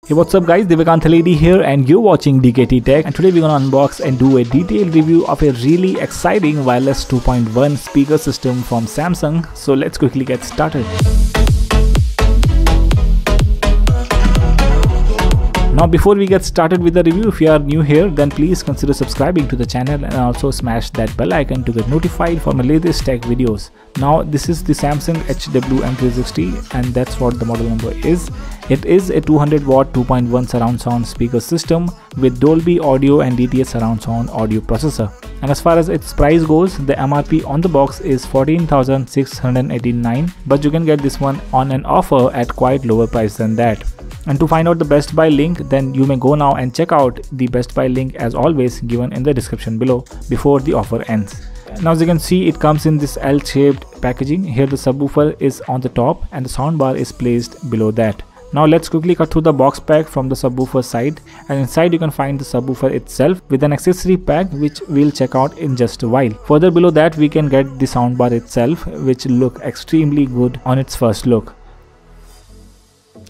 Hey, what's up guys, Divakant Thaledi here and you're watching DKT Tech, and today we're gonna unbox and do a detailed review of a really exciting wireless 2.1 speaker system from Samsung. So let's quickly get started. Now before we get started with the review, if you are new here, then please consider subscribing to the channel and also smash that bell icon to get notified for my latest tech videos. Now this is the Samsung HWM360 and that's what the model number is. It is a 200 watt 2.1 surround sound speaker system with Dolby Audio and DTS surround sound audio processor. And as far as its price goes, the MRP on the box is 14,689, but you can get this one on an offer at quite lower price than that. And to find out the Best Buy link, then you may go now and check out the Best Buy link as always given in the description below before the offer ends. Now as you can see, it comes in this L-shaped packaging. Here the subwoofer is on the top and the soundbar is placed below that. Now let's quickly cut through the box pack from the subwoofer side, and inside you can find the subwoofer itself with an accessory pack which we'll check out in just a while. Further below that we can get the soundbar itself, which look extremely good on its first look.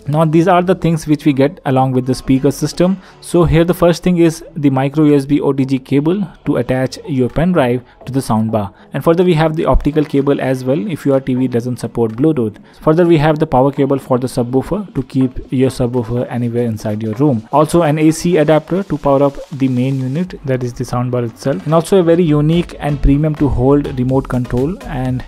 Now these are the things which we get along with the speaker system. So here the first thing is the micro USB OTG cable to attach your pen drive to the soundbar, and further we have the optical cable as well if your TV doesn't support Bluetooth. Further we have the power cable for the subwoofer to keep your subwoofer anywhere inside your room. Also an AC adapter to power up the main unit, that is the soundbar itself, and also a very unique and premium to hold remote control, and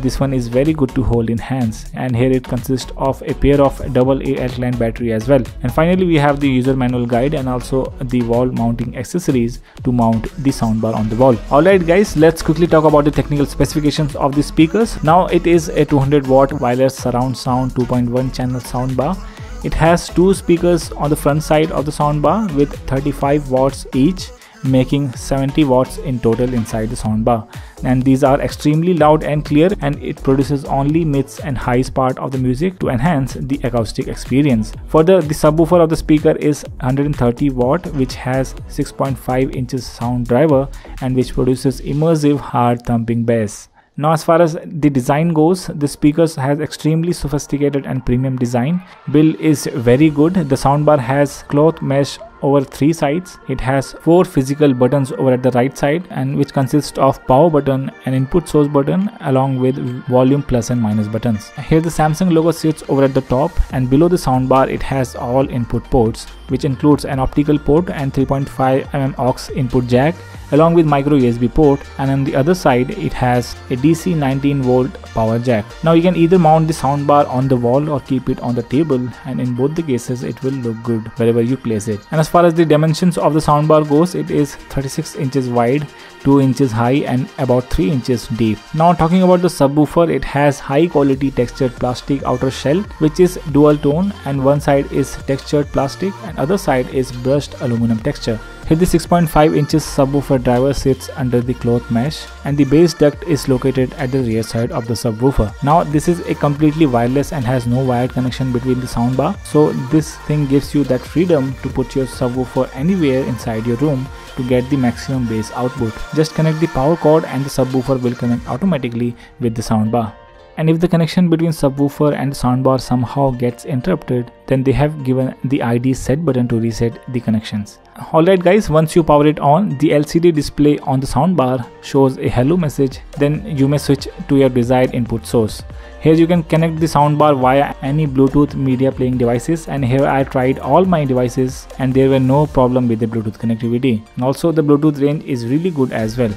this one is very good to hold in hands, and here it consists of a pair of AA alkaline battery as well. And finally we have the user manual guide and also the wall mounting accessories to mount the soundbar on the wall. Alright guys, let's quickly talk about the technical specifications of the speakers. Now it is a 200 watt wireless surround sound 2.1 channel soundbar. It has two speakers on the front side of the soundbar with 35 watts each, making 70 watts in total inside the soundbar, and these are extremely loud and clear, and it produces only mids and highs part of the music to enhance the acoustic experience. Further, the subwoofer of the speaker is 130 watt which has 6.5 inches sound driver and which produces immersive hard thumping bass. Now as far as the design goes, the speakers has extremely sophisticated and premium design. Build is very good. The soundbar has cloth mesh over 3 sides. It has 4 physical buttons over at the right side, and which consists of power button and input source button along with volume plus and minus buttons. Here the Samsung logo sits over at the top, and below the soundbar it has all input ports, which includes an optical port and 3.5mm aux input jack along with micro USB port, and on the other side it has a DC 19 volt power jack. Now you can either mount the soundbar on the wall or keep it on the table, and in both the cases it will look good wherever you place it. And as far as the dimensions of the soundbar goes, it is 36 inches wide, 2 inches high and about 3 inches deep. Now talking about the subwoofer, it has high quality textured plastic outer shell which is dual tone, and one side is textured plastic and other side is brushed aluminum texture. Here the 6.5 inches subwoofer driver sits under the cloth mesh, and the bass duct is located at the rear side of the subwoofer. Now this is a completely wireless and has no wired connection between the soundbar, so this thing gives you that freedom to put your subwoofer anywhere inside your room to get the maximum bass output. Just connect the power cord and the subwoofer will connect automatically with the soundbar. And if the connection between subwoofer and the soundbar somehow gets interrupted, then they have given the ID set button to reset the connections. Alright guys, once you power it on, the LCD display on the soundbar shows a hello message. Then you may switch to your desired input source. Here you can connect the soundbar via any Bluetooth media playing devices, and here I tried all my devices and there were no problem with the Bluetooth connectivity. And also the Bluetooth range is really good as well.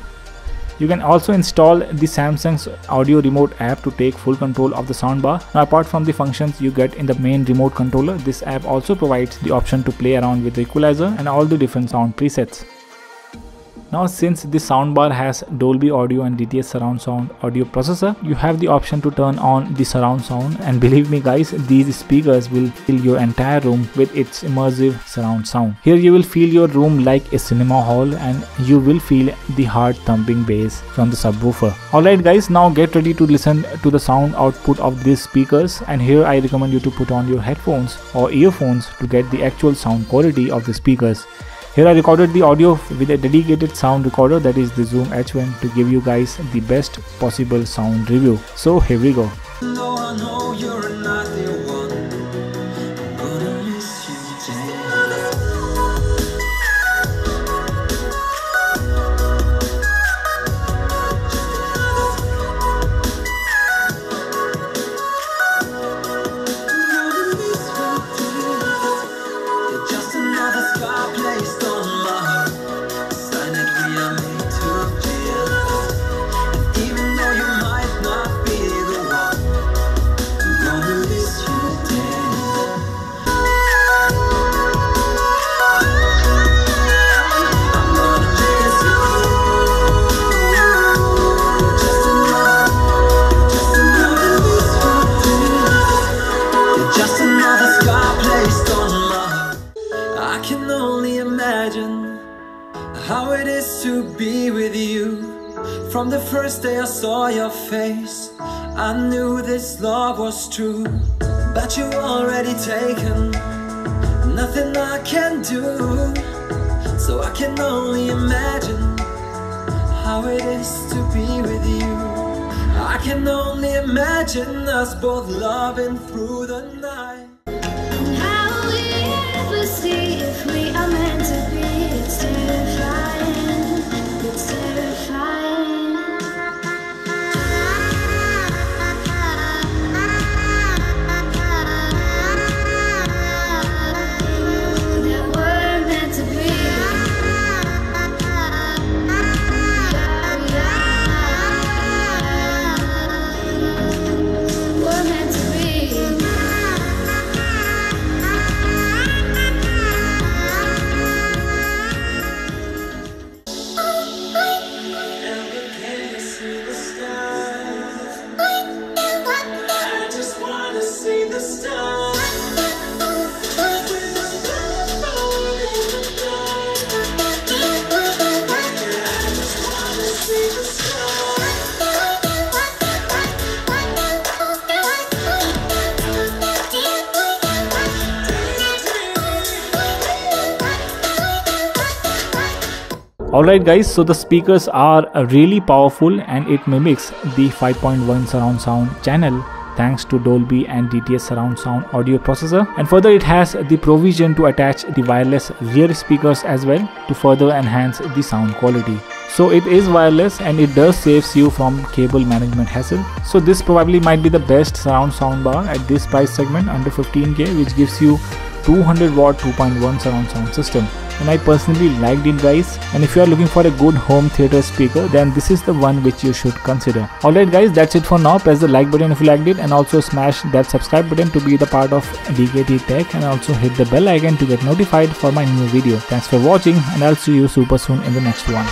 You can also install the Samsung's audio remote app to take full control of the soundbar. Now apart from the functions you get in the main remote controller, this app also provides the option to play around with the equalizer and all the different sound presets. Now since the soundbar has Dolby Audio and DTS surround sound audio processor, you have the option to turn on the surround sound, and believe me guys, these speakers will fill your entire room with its immersive surround sound. Here you will feel your room like a cinema hall, and you will feel the hard thumping bass from the subwoofer. Alright guys, now get ready to listen to the sound output of these speakers, and here I recommend you to put on your headphones or earphones to get the actual sound quality of the speakers. Here I recorded the audio with a dedicated sound recorder, that is the Zoom H1, to give you guys the best possible sound review. So here we go. No, I know you're not the one. I'm gonna miss you imagine how it is to be with you. From the first day I saw your face, I knew this love was true. But you already taken, nothing I can do. So I can only imagine how it is to be with you. I can only imagine us both loving through the night. How we ever see if we are meant to be? It's terrifying, it's terrifying. That we're meant to be. We're meant to be. Alright guys, so the speakers are really powerful and it mimics the 5.1 surround sound channel thanks to Dolby and DTS surround sound audio processor, and further it has the provision to attach the wireless rear speakers as well to further enhance the sound quality. So it is wireless and it does saves you from cable management hassle. So this probably might be the best surround soundbar at this price segment under 15k, which gives you 200 watt 2.1 surround sound system, and I personally liked it guys. And if you are looking for a good home theater speaker, then this is the one which you should consider. Alright guys, that's it for now. Press the like button if you liked it, and also smash that subscribe button to be the part of DKT Tech, and also hit the bell icon to get notified for my new video. Thanks for watching, and I'll see you super soon in the next one.